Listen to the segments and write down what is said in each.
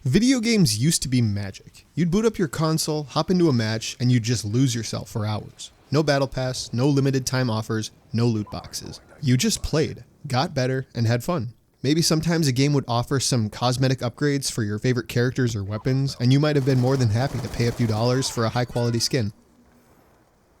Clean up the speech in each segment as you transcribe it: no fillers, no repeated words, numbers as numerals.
Video games used to be magic. You'd boot up your console, hop into a match, and you'd just lose yourself for hours. No battle pass, no limited time offers, no loot boxes. You just played, got better, and had fun. Maybe sometimes a game would offer some cosmetic upgrades for your favorite characters or weapons, and you might have been more than happy to pay a few dollars for a high quality skin.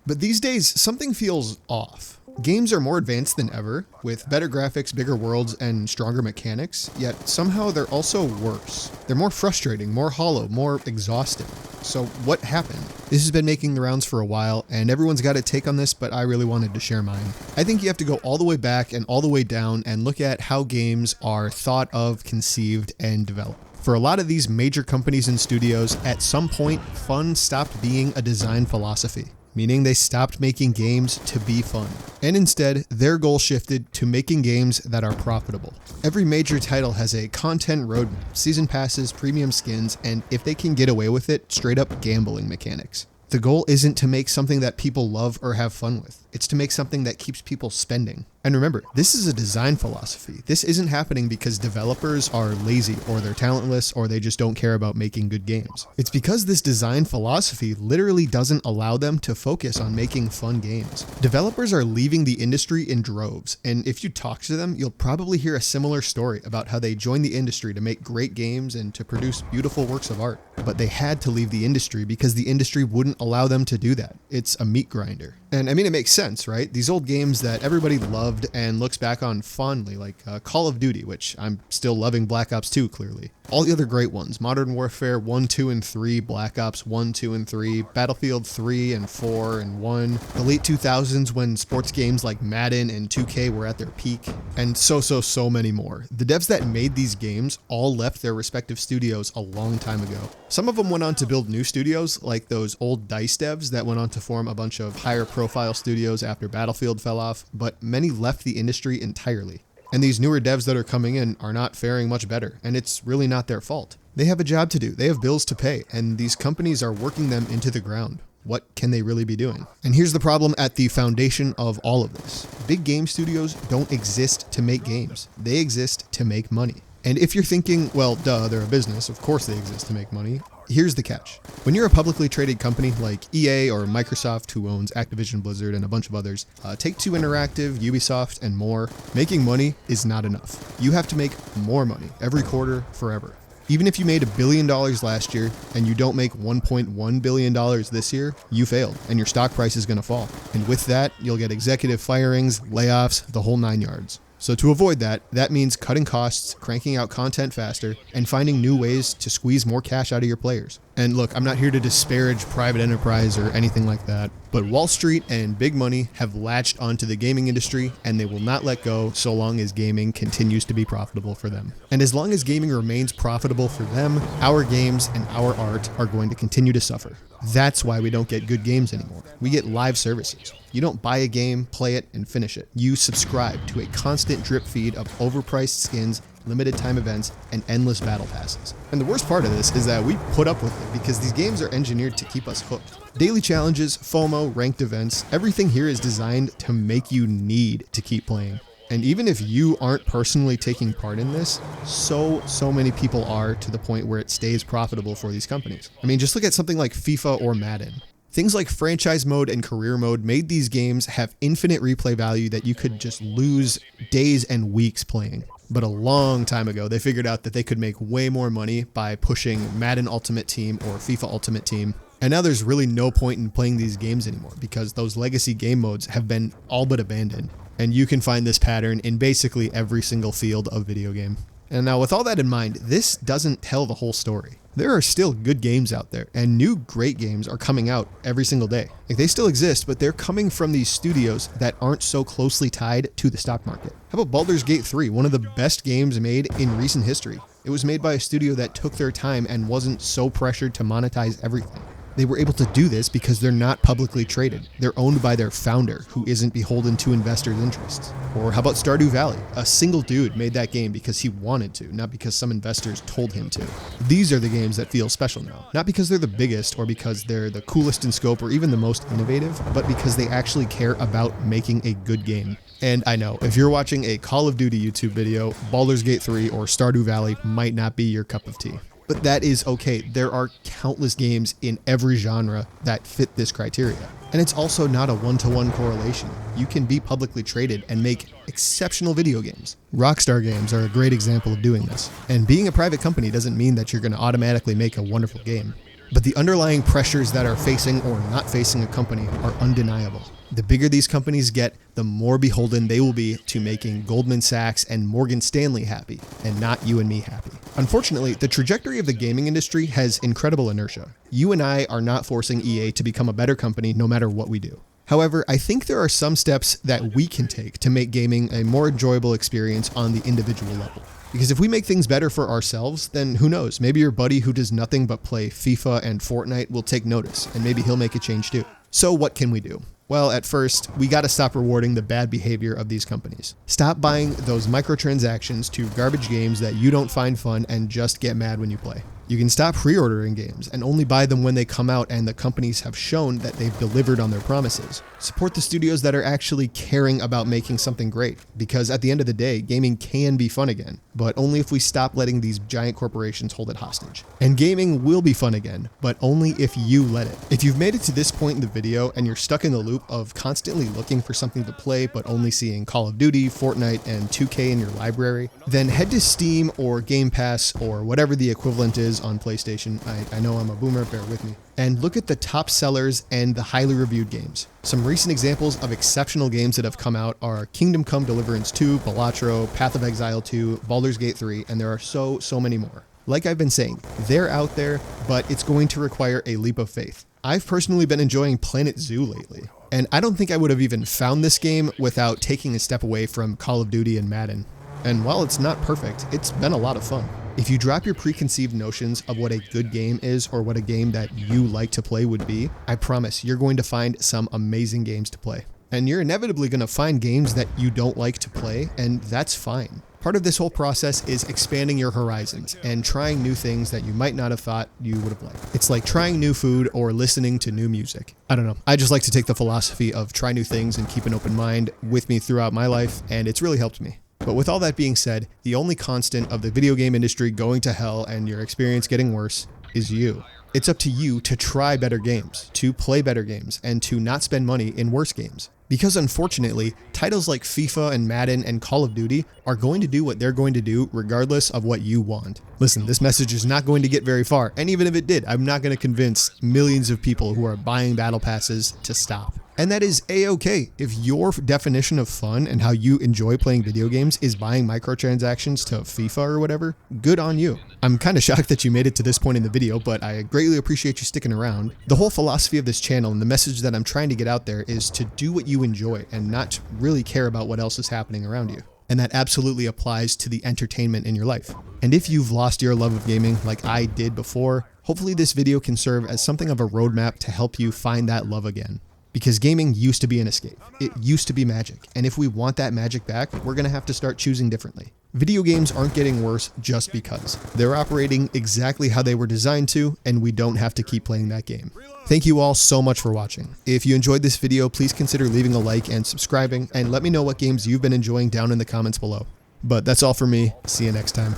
But these days, something feels off. Games are more advanced than ever, with better graphics, bigger worlds, and stronger mechanics, yet somehow they're also worse. They're more frustrating, more hollow, more exhausting. So what happened? This has been making the rounds for a while, and everyone's got a take on this, but I really wanted to share mine. I think you have to go all the way back and all the way down and look at how games are thought of, conceived, and developed. For a lot of these major companies and studios, at some point, fun stopped being a design philosophy, meaning they stopped making games to be fun. And instead, their goal shifted to making games that are profitable. Every major title has a content roadmap, season passes, premium skins, and if they can get away with it, straight up gambling mechanics. The goal isn't to make something that people love or have fun with. It's to make something that keeps people spending. And remember, this is a design philosophy. This isn't happening because developers are lazy or they're talentless or they just don't care about making good games. It's because this design philosophy literally doesn't allow them to focus on making fun games. Developers are leaving the industry in droves, and if you talk to them, you'll probably hear a similar story about how they joined the industry to make great games and to produce beautiful works of art. But they had to leave the industry because the industry wouldn't allow them to do that. It's a meat grinder. And I mean, it makes sense, right? These old games that everybody loved and looks back on fondly, like Call of Duty, which I'm still loving Black Ops 2, clearly. All the other great ones, Modern Warfare 1, 2, and 3, Black Ops 1, 2, and 3, Battlefield 3 and 4 and 1, the late 2000s when sports games like Madden and 2K were at their peak, and so many more. The devs that made these games all left their respective studios a long time ago. Some of them went on to build new studios, like those old DICE devs that went on to form a bunch of higher profile studios after Battlefield fell off, but many left the industry entirely. And these newer devs that are coming in are not faring much better, and it's really not their fault. They have a job to do, they have bills to pay, and these companies are working them into the ground. What can they really be doing? And here's the problem at the foundation of all of this. Big game studios don't exist to make games. They exist to make money. And if you're thinking, well, duh, they're a business, of course they exist to make money. Here's the catch. When you're a publicly traded company like EA or Microsoft, who owns Activision, Blizzard, and a bunch of others, Take-Two Interactive, Ubisoft, and more, making money is not enough. You have to make more money every quarter, forever. Even if you made $1 billion last year and you don't make $1.1 billion this year, you failed and your stock price is going to fall. And with that, you'll get executive firings, layoffs, the whole 9 yards. So to avoid that, that means cutting costs, cranking out content faster, and finding new ways to squeeze more cash out of your players. And look, I'm not here to disparage private enterprise or anything like that, but Wall Street and big money have latched onto the gaming industry, and they will not let go so long as gaming continues to be profitable for them. And as long as gaming remains profitable for them, our games and our art are going to continue to suffer. That's why we don't get good games anymore. We get live services. You don't buy a game, play it, and finish it. You subscribe to a constant drip feed of overpriced skins, limited time events, and endless battle passes. And the worst part of this is that we put up with it because these games are engineered to keep us hooked. Daily challenges, FOMO, ranked events, everything here is designed to make you need to keep playing. And even if you aren't personally taking part in this, so many people are, to the point where it stays profitable for these companies. I mean, just look at something like FIFA or Madden. Things like franchise mode and career mode made these games have infinite replay value that you could just lose days and weeks playing. But a long time ago, they figured out that they could make way more money by pushing Madden Ultimate Team or FIFA Ultimate Team. And now there's really no point in playing these games anymore because those legacy game modes have been all but abandoned. And you can find this pattern in basically every single field of video game. And now with all that in mind, this doesn't tell the whole story. There are still good games out there, and new great games are coming out every single day. Like, they still exist, but they're coming from these studios that aren't so closely tied to the stock market. How about Baldur's Gate 3, one of the best games made in recent history? It was made by a studio that took their time and wasn't so pressured to monetize everything. They were able to do this because they're not publicly traded. They're owned by their founder, who isn't beholden to investors' interests. Or how about Stardew Valley? A single dude made that game because he wanted to, not because some investors told him to. These are the games that feel special now. Not because they're the biggest or because they're the coolest in scope or even the most innovative, but because they actually care about making a good game. And I know, if you're watching a Call of Duty YouTube video, Baldur's Gate 3 or Stardew Valley might not be your cup of tea. But that is okay. There are countless games in every genre that fit this criteria. And it's also not a one-to-one correlation. You can be publicly traded and make exceptional video games. Rockstar Games are a great example of doing this. And being a private company doesn't mean that you're going to automatically make a wonderful game. But the underlying pressures that are facing or not facing a company are undeniable. The bigger these companies get, the more beholden they will be to making Goldman Sachs and Morgan Stanley happy, and not you and me happy. Unfortunately, the trajectory of the gaming industry has incredible inertia. You and I are not forcing EA to become a better company no matter what we do. However, I think there are some steps that we can take to make gaming a more enjoyable experience on the individual level. Because if we make things better for ourselves, then who knows, maybe your buddy who does nothing but play FIFA and Fortnite will take notice, and maybe he'll make a change too. So what can we do? Well, at first, we gotta stop rewarding the bad behavior of these companies. Stop buying those microtransactions to garbage games that you don't find fun and just get mad when you play. You can stop pre-ordering games and only buy them when they come out and the companies have shown that they've delivered on their promises. Support the studios that are actually caring about making something great, because at the end of the day, gaming can be fun again, but only if we stop letting these giant corporations hold it hostage. And gaming will be fun again, but only if you let it. If you've made it to this point in the video and you're stuck in the loop of constantly looking for something to play but only seeing Call of Duty, Fortnite, and 2K in your library, then head to Steam or Game Pass or whatever the equivalent is on PlayStation. I know I'm a boomer, bear with me. And look at the top sellers and the highly reviewed games. Some recent examples of exceptional games that have come out are Kingdom Come Deliverance 2, Balatro, Path of Exile 2, Baldur's Gate 3, and there are so many more. Like I've been saying, they're out there, but it's going to require a leap of faith. I've personally been enjoying Planet Zoo lately, and I don't think I would have even found this game without taking a step away from Call of Duty and Madden. And while it's not perfect, it's been a lot of fun. If you drop your preconceived notions of what a good game is or what a game that you like to play would be, I promise you're going to find some amazing games to play. And you're inevitably going to find games that you don't like to play, and that's fine. Part of this whole process is expanding your horizons and trying new things that you might not have thought you would have liked. It's like trying new food or listening to new music. I don't know. I just like to take the philosophy of try new things and keep an open mind with me throughout my life, and it's really helped me. But with all that being said, the only constant of the video game industry going to hell and your experience getting worse is you. It's up to you to try better games, to play better games, and to not spend money in worse games. Because unfortunately, titles like FIFA and Madden and Call of Duty are going to do what they're going to do regardless of what you want. Listen, this message is not going to get very far, and even if it did, I'm not going to convince millions of people who are buying battle passes to stop. And that is a-okay. If your definition of fun and how you enjoy playing video games is buying microtransactions to FIFA or whatever, good on you. I'm kind of shocked that you made it to this point in the video, but I greatly appreciate you sticking around. The whole philosophy of this channel and the message that I'm trying to get out there is to do what you enjoy and not really care about what else is happening around you. And that absolutely applies to the entertainment in your life. And if you've lost your love of gaming like I did before, hopefully this video can serve as something of a roadmap to help you find that love again. Because gaming used to be an escape. It used to be magic. And if we want that magic back, we're going to have to start choosing differently. Video games aren't getting worse just because. They're operating exactly how they were designed to, and we don't have to keep playing that game. Thank you all so much for watching. If you enjoyed this video, please consider leaving a like and subscribing, and let me know what games you've been enjoying down in the comments below. But that's all for me. See you next time.